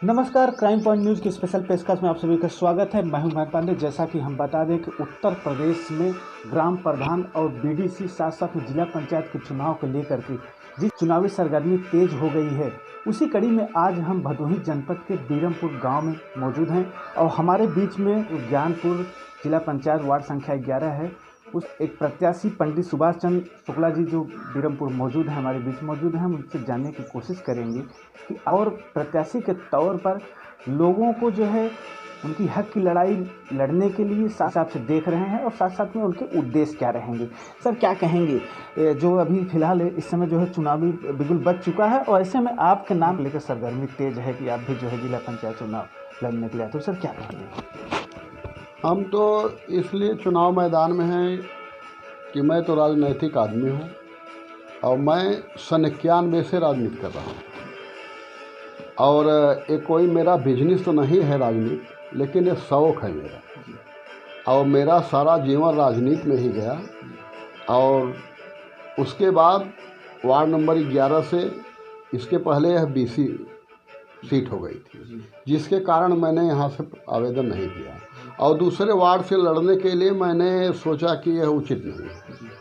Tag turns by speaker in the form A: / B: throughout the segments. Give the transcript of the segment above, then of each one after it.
A: नमस्कार, crime point news की special पेशकश में आप सभी का स्वागत है। मैं हूं महेश पांडे। जैसा कि हम बता दें कि उत्तर प्रदेश में ग्राम प्रधान और बीडीसी साथ साथ में जिला पंचायत के चुनाव को लेकर के जिस चुनावी सरगर्मी तेज हो गई है, उसी कड़ी में आज हम भदोही जनपद के बीरमपुर गांव में मौजूद हैं और हमारे बीच में ज्ञानपुर जिला पंचायत वार्ड संख्या 11 है, उस एक प्रत्याशी पंडित सुभाष चंद्र शुक्ला जी जो बीरमपुर मौजूद हैं, हमारे बीच मौजूद हैं। हम उनसे जानने की कोशिश करेंगे कि और प्रत्याशी के तौर पर लोगों को जो है उनकी हक की लड़ाई लड़ने के लिए साथ साथ से देख रहे हैं और साथ साथ में उनके उद्देश्य क्या रहेंगे। सर, क्या कहेंगे जो अभी फिलहाल इस समय जो है चुनावी बिगुल बच चुका है और ऐसे में आपके नाम लेकर सरगर्मी तेज है कि आप भी जो है जिला पंचायत चुनाव लड़ने के लिए, तो सर क्या कहेंगे?
B: हम तो इसलिए चुनाव मैदान में हैं कि मैं तो राजनैतिक आदमी हूँ और मैं सन 91 से राजनीति कर रहा हूँ और ये कोई मेरा बिजनेस तो नहीं है राजनीति, लेकिन ये शौक़ है मेरा और मेरा सारा जीवन राजनीति में ही गया। और उसके बाद वार्ड नंबर 11 से इसके पहले यह बीसी सीट हो गई थी, जिसके कारण मैंने यहाँ से आवेदन नहीं किया और दूसरे वार्ड से लड़ने के लिए मैंने सोचा कि यह उचित नहीं है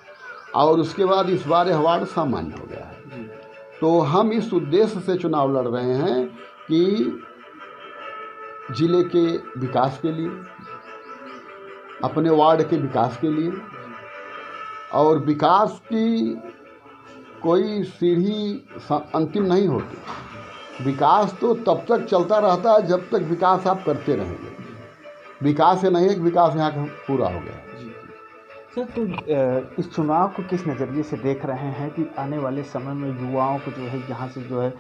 B: और उसके बाद इस बार यह वार्ड सामान्य हो गया है। तो हम इस उद्देश्य से चुनाव लड़ रहे हैं कि जिले के विकास के लिए, अपने वार्ड के विकास के लिए, और विकास की कोई सीढ़ी अंतिम नहीं होती। विकास तो तब तक चलता रहता है जब तक विकास आप करते रहेंगे। विकास से नहीं है कि विकास यहाँ का पूरा हो गया।
A: सर, तो इस चुनाव को किस नज़रिए से देख रहे हैं कि आने वाले समय में युवाओं को जो है यहाँ से जो है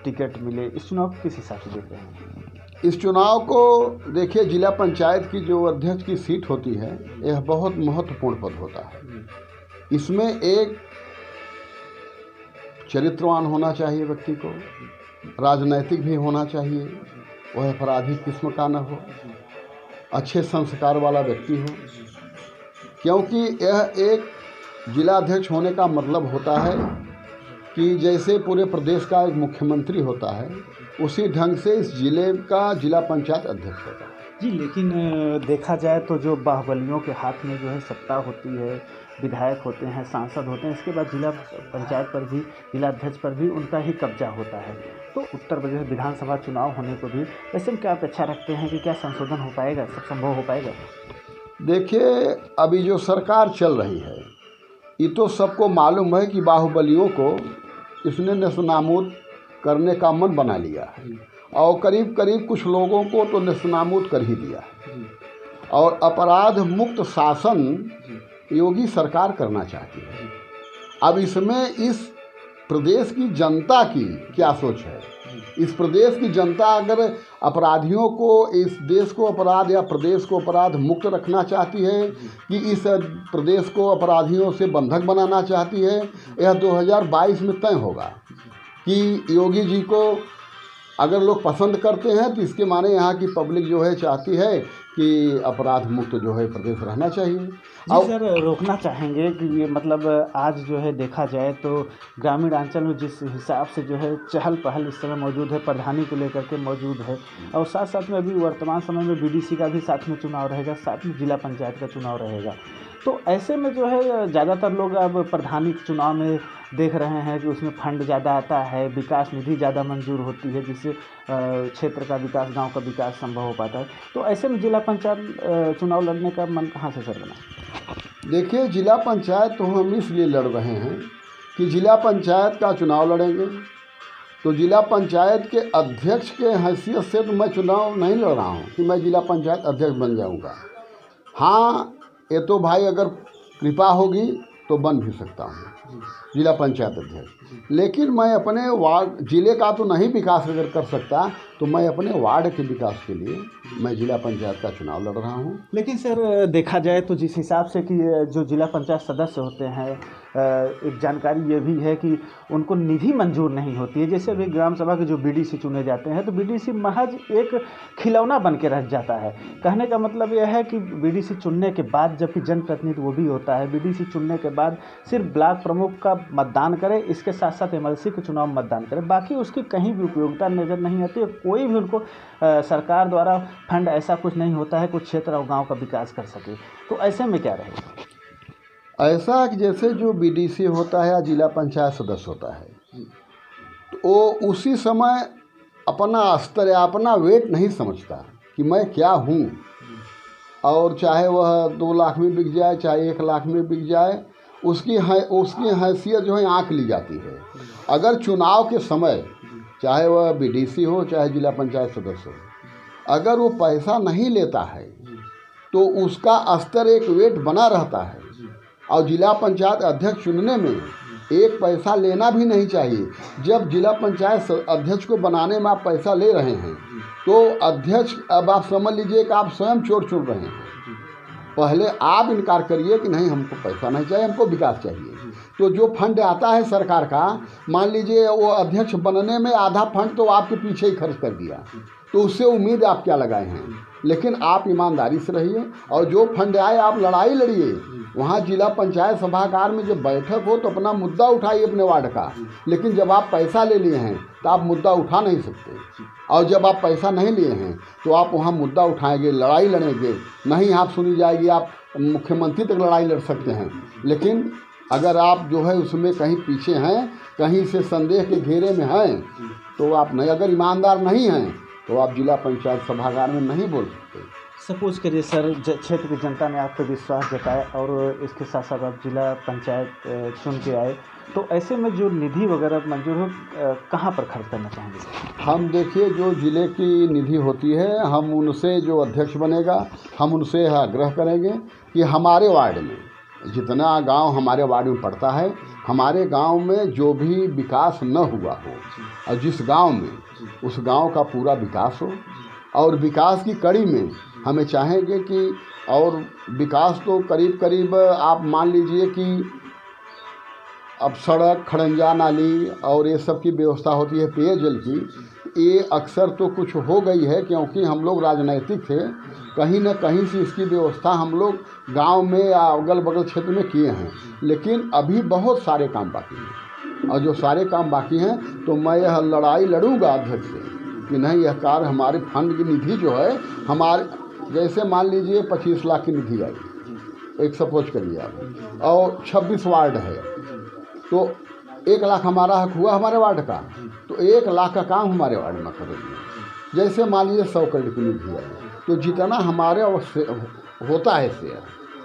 A: टिकट मिले, इस चुनाव को किस हिसाब से देख रहे हैं?
B: इस चुनाव को देखिए, जिला पंचायत की जो अध्यक्ष की सीट होती है यह बहुत महत्वपूर्ण पद होता है। इसमें एक चरित्रवान होना चाहिए व्यक्ति को, राजनैतिक भी होना चाहिए, वह अपराधी किस्म का न हो, अच्छे संस्कार वाला व्यक्ति हो, क्योंकि यह एक जिला अध्यक्ष होने का मतलब होता है कि जैसे पूरे प्रदेश का एक मुख्यमंत्री होता है, उसी ढंग से इस जिले का जिला पंचायत अध्यक्ष होता है।
A: जी, लेकिन देखा जाए तो जो बाहुबलियों के हाथ में जो है सत्ता होती है, विधायक होते हैं, सांसद होते हैं, इसके बाद जिला पंचायत पर भी, जिला अध्यक्ष पर भी उनका ही कब्जा होता है। तो उत्तर प्रदेश विधानसभा चुनाव होने को भी ऐसे में क्या अपेक्षा रखते हैं कि क्या संशोधन हो पाएगा, सब संभव हो पाएगा?
B: देखिए, अभी जो सरकार चल रही है ये तो सबको मालूम है कि बाहुबलियों को इसने नेस्तनाबूद करने का मन बना लिया है और करीब करीब कुछ लोगों को तो नेस्तनाबूद कर ही दिया है। और अपराध मुक्त शासन योगी सरकार करना चाहती है। अब इसमें इस प्रदेश की जनता की क्या सोच है? इस प्रदेश की जनता अगर अपराधियों को, इस देश को अपराध या प्रदेश को अपराध मुक्त रखना चाहती है कि इस प्रदेश को अपराधियों से बंधक बनाना चाहती है, यह 2022 में तय होगा कि योगी जी को अगर लोग पसंद करते हैं तो इसके माने यहाँ की पब्लिक जो है चाहती है कि अपराध मुक्त जो है प्रदेश रहना चाहिए।
A: जी सर, रोकना चाहेंगे कि ये मतलब आज जो है देखा जाए तो ग्रामीण अंचल में जिस हिसाब से जो है चहल पहल इस समय मौजूद है, प्रधानी को लेकर के मौजूद है और साथ साथ में अभी वर्तमान समय में बीडीसी का भी साथ में चुनाव रहेगा, साथ में जिला पंचायत का चुनाव रहेगा। तो ऐसे में जो है ज़्यादातर लोग अब प्रधानी के चुनाव में देख रहे हैं कि उसमें फंड ज़्यादा आता है, विकास निधि ज़्यादा मंजूर होती है, जिससे क्षेत्र का विकास, गांव का विकास संभव हो पाता है। तो ऐसे में जिला पंचायत चुनाव लड़ने का मन कहाँ से सर बना?
B: देखिए, जिला पंचायत तो हम इसलिए लड़ रहे हैं कि जिला पंचायत का चुनाव लड़ेंगे तो जिला पंचायत के अध्यक्ष के हैसियत से तो मैं चुनाव नहीं लड़ रहा हूँ कि मैं जिला पंचायत अध्यक्ष बन जाऊँगा। हाँ, ये तो भाई अगर कृपा होगी तो बन भी सकता हूँ जिला पंचायत अध्यक्ष, लेकिन मैं अपने वार्ड, जिले का तो नहीं विकास अगर कर सकता तो मैं अपने वार्ड के विकास के लिए मैं जिला पंचायत का चुनाव लड़ रहा हूँ।
A: लेकिन सर देखा जाए तो जिस हिसाब से कि जो जिला पंचायत सदस्य होते हैं एक जानकारी ये भी है कि उनको निधि मंजूर नहीं होती है। जैसे अभी ग्राम सभा के जो बीडीसी चुने जाते हैं तो बीडीसी महज एक खिलौना बन के रह जाता है। कहने का मतलब यह है कि बीडीसी चुनने के बाद, जबकि जनप्रतिनिधि वो भी होता है, बीडीसी चुनने के बाद सिर्फ ब्लॉक प्रमुख का मतदान करे, इसके साथ साथ एमएलसी के चुनाव में मतदान करे, बाकी उसकी कहीं भी उपयोगिता नज़र नहीं आती। कोई भी उनको सरकार द्वारा फंड ऐसा कुछ नहीं होता है कुछ क्षेत्र और गाँव का विकास कर सके। तो ऐसे में क्या रहेगा?
B: ऐसा कि जैसे जो बीडीसी होता है या जिला पंचायत सदस्य होता है, तो वो उसी समय अपना स्तर या अपना वेट नहीं समझता कि मैं क्या हूँ, और चाहे वह 2 लाख में बिक जाए चाहे 1 लाख में बिक जाए, उसकी हैसियत जो है आँक ली जाती है। अगर चुनाव के समय चाहे वह बीडीसी हो चाहे जिला पंचायत सदस्य हो, अगर वो पैसा नहीं लेता है तो उसका स्तर एक वेट बना रहता है। और जिला पंचायत अध्यक्ष चुनने में एक पैसा लेना भी नहीं चाहिए। जब जिला पंचायत अध्यक्ष को बनाने में आप पैसा ले रहे हैं तो अध्यक्ष, अब आप समझ लीजिए कि आप स्वयं चोर चुन रहे हैं। पहले आप इनकार करिए कि नहीं, हमको पैसा नहीं चाहिए, हमको विकास चाहिए। तो जो फंड आता है सरकार का, मान लीजिए वो अध्यक्ष बनने में आधा फंड तो आपके पीछे ही खर्च कर दिया, तो उससे उम्मीद आप क्या लगाए हैं? लेकिन आप ईमानदारी से रहिए और जो फंड आए आप लड़ाई लड़िए। वहाँ जिला पंचायत सभागार में जब बैठक हो तो अपना मुद्दा उठाइए अपने वार्ड का, लेकिन जब आप पैसा ले लिए हैं तो आप मुद्दा उठा नहीं सकते। और जब आप पैसा नहीं लिए हैं तो आप वहाँ मुद्दा उठाएंगे, लड़ाई लड़ेंगे, नहीं आप सुनी जाएगी, आप मुख्यमंत्री तक लड़ाई लड़ सकते हैं। लेकिन अगर आप जो है उसमें कहीं पीछे हैं, कहीं से संदेह के घेरे में हैं, तो आप नहीं, अगर ईमानदार नहीं हैं तो आप जिला पंचायत सभागार में नहीं बोल सकते।
A: सपोज करिए सर, क्षेत्र की जनता ने आप पर विश्वास जताया और इसके साथ साथ आप जिला पंचायत चुन के आए, तो ऐसे में जो निधि वगैरह मंजूर हो, कहाँ पर खर्च करना चाहेंगे सर?
B: हम देखिए, जो ज़िले की निधि होती है, हम उनसे, जो अध्यक्ष बनेगा, हम उनसे आग्रह करेंगे कि हमारे वार्ड में, जितना गांव हमारे वार्ड में पड़ता है, हमारे गांव में जो भी विकास न हुआ हो और जिस गांव में, उस गांव का पूरा विकास हो। और विकास की कड़ी में हमें चाहेंगे कि, और विकास तो करीब करीब आप मान लीजिए कि अब सड़क, खड़ंजा, नाली और ये सब की व्यवस्था होती है, पेयजल की, ये अक्सर तो कुछ हो गई है, क्योंकि हम लोग राजनीतिक थे, कहीं न कहीं से इसकी व्यवस्था हम लोग गांव में या अगल बगल क्षेत्र में किए हैं। लेकिन अभी बहुत सारे काम बाकी हैं, और जो सारे काम बाकी हैं तो मैं यह लड़ाई लड़ूंगा अध्यक्ष से कि नहीं, यह कार्य हमारे फंड की निधि जो है, हमारे जैसे मान लीजिए 25 लाख की निधि आई, एक सपोज करिए आप, और 26 वार्ड है, तो 1 लाख हमारा हक हुआ हमारे वार्ड का, तो 1 लाख का काम हमारे वार्ड में करेंगे। जैसे मान लीजिए 100 करोड़ की निधि आई, तो जितना हमारे होता है शेयर,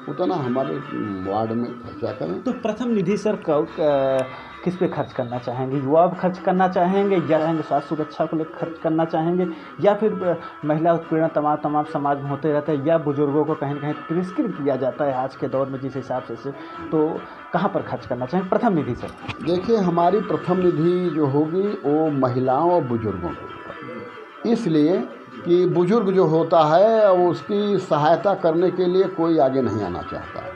B: उतना हमारे वार्ड में खर्चा करें।
A: तो प्रथम निधि सर किस पे खर्च करना चाहेंगे? युवा पे खर्च करना चाहेंगे, या स्वास्थ्य सुरक्षा को लेकर खर्च करना चाहेंगे, या फिर महिला उत्पीड़न तमाम समाज में होते रहता है, या बुजुर्गों को कहीं न कहीं तिरस्कृत किया जाता है आज के दौर में जिस हिसाब से, तो कहाँ पर खर्च करना चाहेंगे प्रथम निधि सर?
B: देखिए, हमारी प्रथम निधि जो होगी वो महिलाओं और बुजुर्गों को, इसलिए कि बुजुर्ग जो होता है वो उसकी सहायता करने के लिए कोई आगे नहीं आना चाहता है।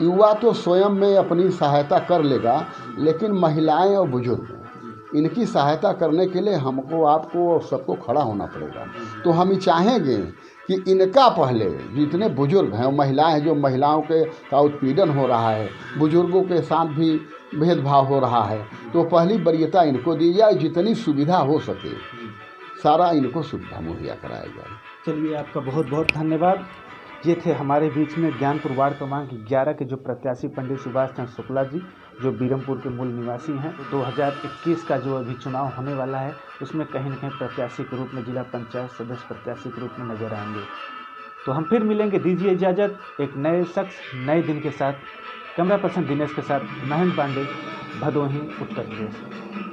B: युवा तो स्वयं में अपनी सहायता कर लेगा, लेकिन महिलाएं और बुजुर्ग, इनकी सहायता करने के लिए हमको, आपको, सबको खड़ा होना पड़ेगा। तो हम ही चाहेंगे कि इनका पहले, जितने बुजुर्ग हैं और महिलाएं हैं, जो महिलाओं के का उत्पीड़न हो रहा है, बुजुर्गों के साथ भी भेदभाव हो रहा है, तो पहली वरीयता इनको दी जाए, जितनी सुविधा हो सके सारा इनको सुविधा मुहैया कराया जाए।
A: चलिए, आपका बहुत बहुत धन्यवाद। ये थे हमारे बीच में ज्ञानपुर वार्ड क्रमांक 11 के जो प्रत्याशी पंडित सुभाष चंद्र शुक्ला जी, जो बीरमपुर के मूल निवासी हैं। 2021 का जो अभी चुनाव होने वाला है, उसमें कहीं न कहीं प्रत्याशी के रूप में, जिला पंचायत सदस्य प्रत्याशी के रूप में नजर आएंगे। तो हम फिर मिलेंगे, दीजिए इजाज़त, एक नए शख्स, नए दिन के साथ। कैमरा पर्सन दिनेश के साथ महेंद्र पांडे, भदोही, उत्तर प्रदेश।